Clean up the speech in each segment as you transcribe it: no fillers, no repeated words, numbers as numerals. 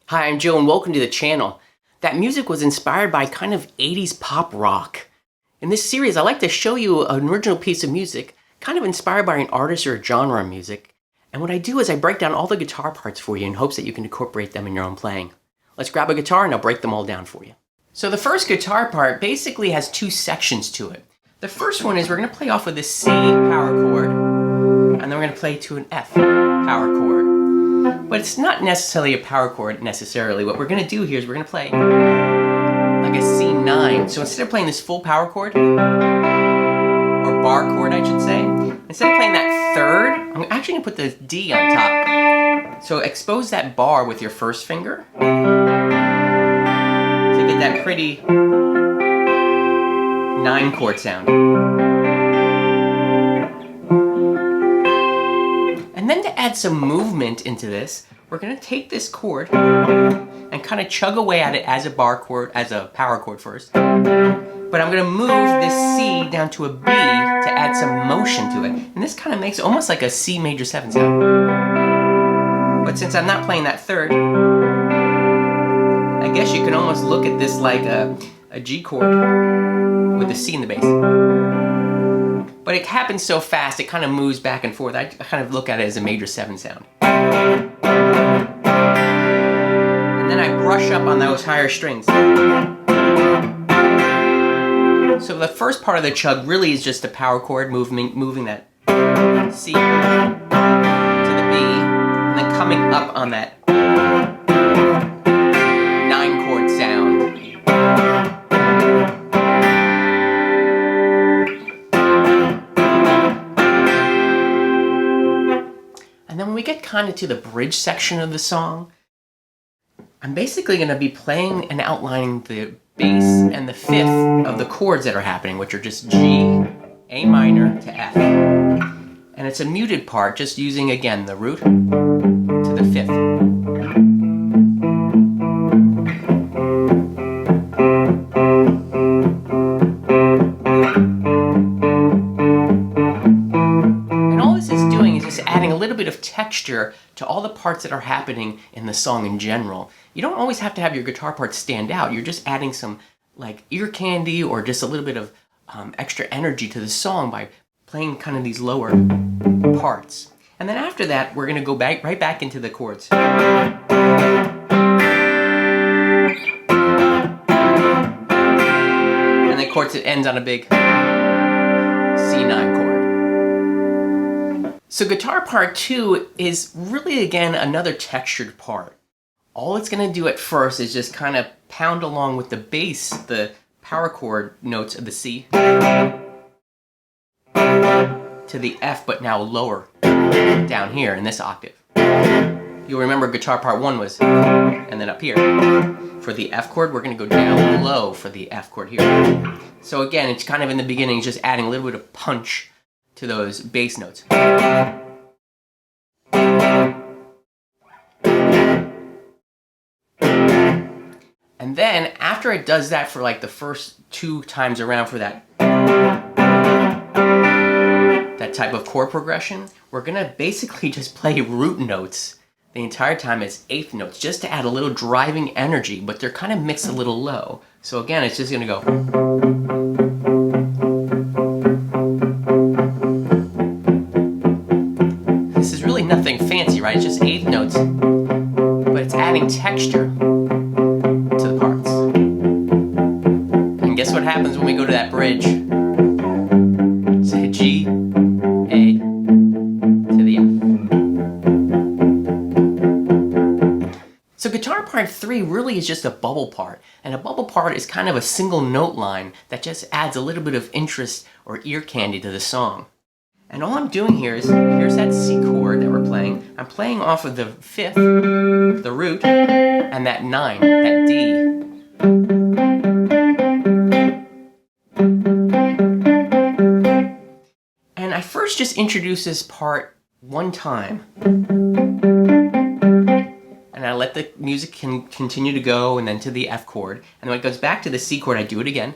Hi, I'm Joe and welcome to the channel. That music was inspired by kind of 80s pop rock. In this series, I like to show you an original piece of music, kind of inspired by an artist or a genre of music. And what I do is I break down all the guitar parts for you in hopes that you can incorporate them in your own playing. Let's grab a guitar and I'll break them all down for you. So the first guitar part basically has two sections to it. The first one is we're going to play off of this C power chord, and then we're going to play to an F power chord. But it's not necessarily a power chord necessarily. What we're going to do here is we're going to play like a C9. So instead of playing this full power chord, or bar chord I should say, instead of playing that third, I'm actually going to put the D on top. So expose that bar with your first finger to get that pretty 9-chord sound. And then to add some movement into this, we're going to take this chord and kind of chug away at it as a bar chord, as a power chord first. But I'm going to move this C down to a B to add some motion to it. And this kind of makes it almost like a C major 7 sound. But since I'm not playing that third, I guess you can almost look at this like a G chord with the C in the bass. But it happens so fast, it kind of moves back and forth. I kind of look at it as a major 7 sound. And then I brush up on those higher strings. So the first part of the chug really is just a power chord, moving that C to the B, and then coming up on that 9-chord sound. And then when we get kind of to the bridge section of the song, I'm basically going to be playing and outlining the bass and the fifth of the chords that are happening, which are just G, A minor to F. And it's a muted part, just using, again, the root to the fifth. Adding a little bit of texture to all the parts that are happening in the song in general. You don't always have to have your guitar parts stand out. You're just adding some like ear candy or just a little bit of extra energy to the song by playing kind of these lower parts. And then after that, we're going to go right back into the chords. And of course it ends on a big C9 chord. So guitar part 2 is really, again, another textured part. All it's going to do at first is just kind of pound along with the bass, the power chord notes of the C, to the F, but now lower down here in this octave. You'll remember guitar part 1 was, and then up here. For the F chord, we're going to go down low for the F chord here. So again, it's kind of in the beginning, just adding a little bit of punch to those bass notes. And then after it does that for like the first 2 times around for that type of chord progression, we're gonna basically just play root notes the entire time as 8th notes, just to add a little driving energy, but they're kind of mixed a little low. So again, it's just gonna go. Nothing fancy, right? It's just 8th notes, but it's adding texture to the parts. And guess what happens when we go to that bridge? It's a G, A, to the F. So guitar part 3 really is just a bubble part, and a bubble part is kind of a single note line that just adds a little bit of interest or ear candy to the song. And all I'm doing here is, here's that C chord that we're playing. I'm playing off of the 5th, the root, and that 9, that D. And I first just introduce this part 1 time. And I let the music continue to go, and then to the F chord. And when it goes back to the C chord, I do it again.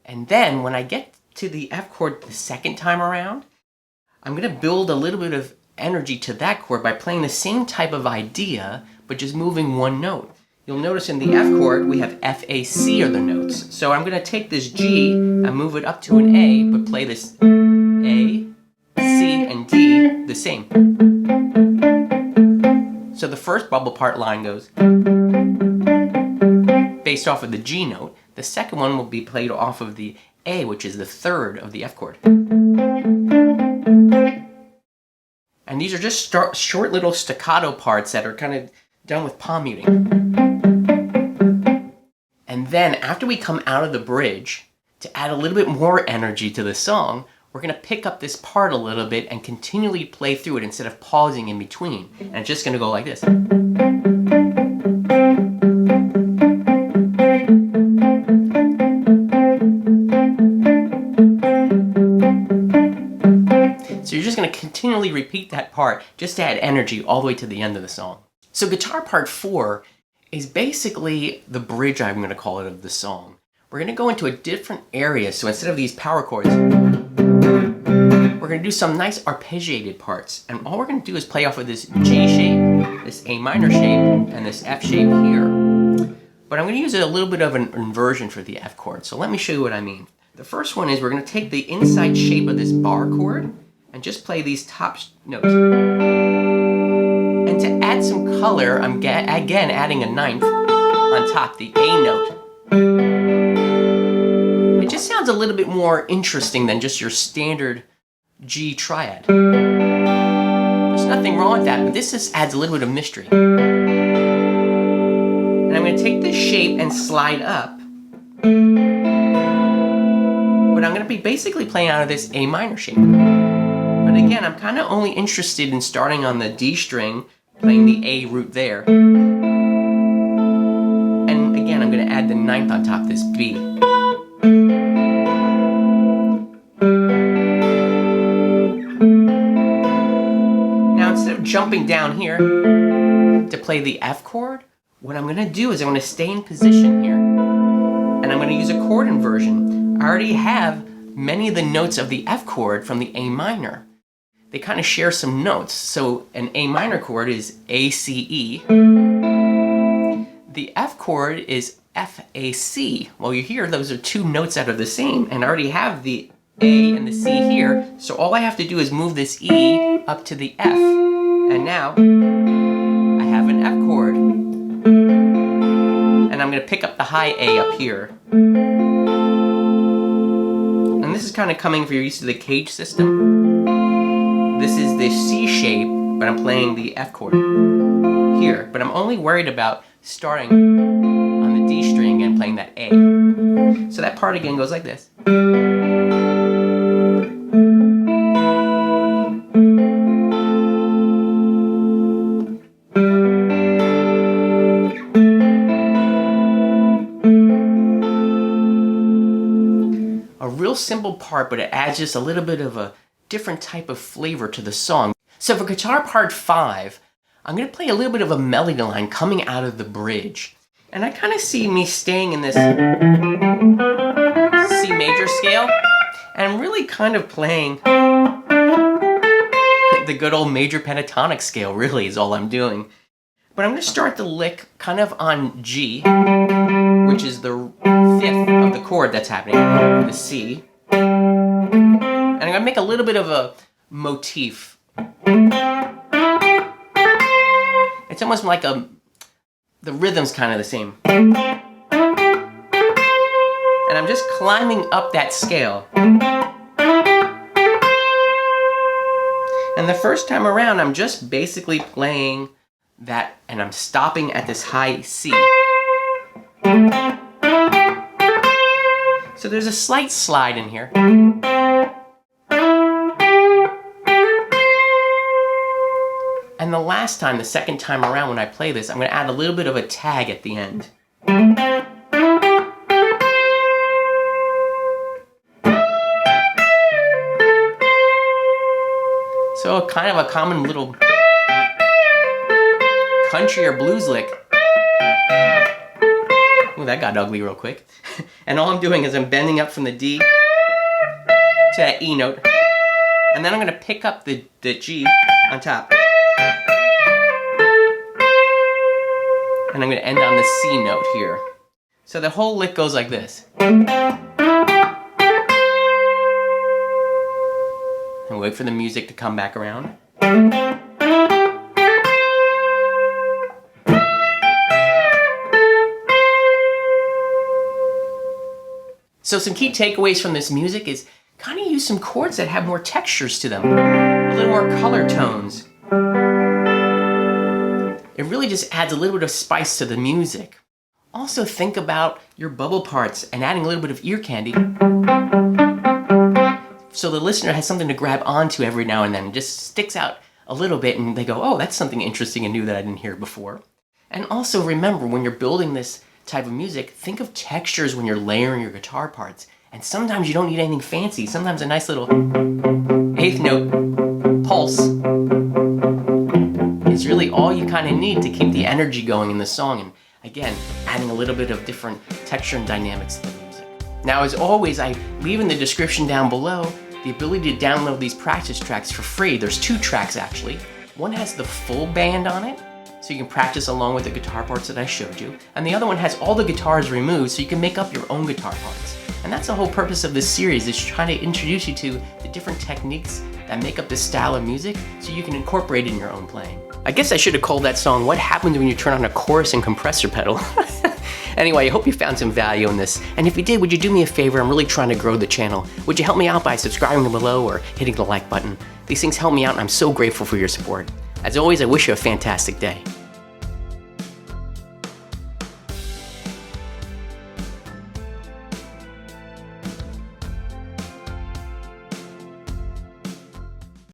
And then when I get to the F chord the second time around, I'm going to build a little bit of energy to that chord by playing the same type of idea, but just moving one note. You'll notice in the F chord, we have F, A, C are the notes. So I'm gonna take this G and move it up to an A, but play this A, C, and D the same. So the first bubble part line goes based off of the G note. The second one will be played off of the A, which is the third of the F chord. And these are just short little staccato parts that are kind of done with palm muting. And then after we come out of the bridge, to add a little bit more energy to the song, we're going to pick up this part a little bit and continually play through it instead of pausing in between. And it's just going to go like this. So you're just going to continually repeat that part just to add energy all the way to the end of the song. So guitar part 4 is basically the bridge, I'm going to call it, of the song. We're going to go into a different area. So instead of these power chords, we're going to do some nice arpeggiated parts. And all we're going to do is play off of this G shape, this A minor shape, and this F shape here. But I'm going to use a little bit of an inversion for the F chord. So let me show you what I mean. The first one is we're going to take the inside shape of this bar chord and just play these top notes. And to add some color, I'm again adding a ninth on top, the A note. It just sounds a little bit more interesting than just your standard G triad. There's nothing wrong with that, but this just adds a little bit of mystery. And I'm going to take this shape and slide up. But I'm going to be basically playing out of this A minor shape. But again, I'm kind of only interested in starting on the D string, playing the A root there. And again, I'm going to add the ninth on top, this B. Now instead of jumping down here to play the F chord, what I'm going to do is I'm going to stay in position here. And I'm going to use a chord inversion. I already have many of the notes of the F chord from the A minor. They kind of share some notes. So an A minor chord is A, C, E. The F chord is F, A, C. Well, you hear those are two notes that are the same, and I already have the A and the C here. So all I have to do is move this E up to the F. And now I have an F chord. And I'm going to pick up the high A up here. And this is kind of coming if you're used to the cage system. This is the C shape, but I'm playing the F chord here. But I'm only worried about starting on the D string and playing that A. So that part again goes like this. A real simple part, but it adds just a little bit of a different type of flavor to the song. So for guitar part 5, I'm going to play a little bit of a melody line coming out of the bridge. And I kind of see me staying in this C major scale, and I'm really kind of playing the good old major pentatonic scale, really, is all I'm doing. But I'm going to start the lick kind of on G, which is the 5th of the chord that's happening, the C. And I'm going to make a little bit of a motif. It's almost like the rhythm's kind of the same. And I'm just climbing up that scale. And the first time around, I'm just basically playing that, and I'm stopping at this high C. So there's a slight slide in here. And the last time, the second time around when I play this, I'm going to add a little bit of a tag at the end. So kind of a common little country or blues lick. Ooh, that got ugly real quick. And all I'm doing is I'm bending up from the D to that E note. And then I'm going to pick up the G on top. And I'm going to end on the C note here. So the whole lick goes like this. And wait for the music to come back around. So some key takeaways from this music is kind of use some chords that have more textures to them, a little more color tones. It really just adds a little bit of spice to the music. Also think about your bubble parts and adding a little bit of ear candy so the listener has something to grab onto every now and then. It just sticks out a little bit and they go, oh, that's something interesting and new that I didn't hear before. And also remember, when you're building this type of music, think of textures when you're layering your guitar parts. And sometimes you don't need anything fancy. Sometimes a nice little eighth note pulse is really all you kind of need to keep the energy going in the song. And again, adding a little bit of different texture and dynamics to the music. Now, as always, I leave in the description down below the ability to download these practice tracks for free. There's 2 tracks actually. One has the full band on it, so you can practice along with the guitar parts that I showed you. And the other one has all the guitars removed, so you can make up your own guitar parts. And that's the whole purpose of this series, is trying to introduce you to the different techniques that make up this style of music, so you can incorporate it in your own playing. I guess I should have called that song, What Happens When You Turn on a Chorus and Compressor Pedal. Anyway, I hope you found some value in this. And if you did, would you do me a favor? I'm really trying to grow the channel. Would you help me out by subscribing below or hitting the like button? These things help me out and I'm so grateful for your support. As always, I wish you a fantastic day.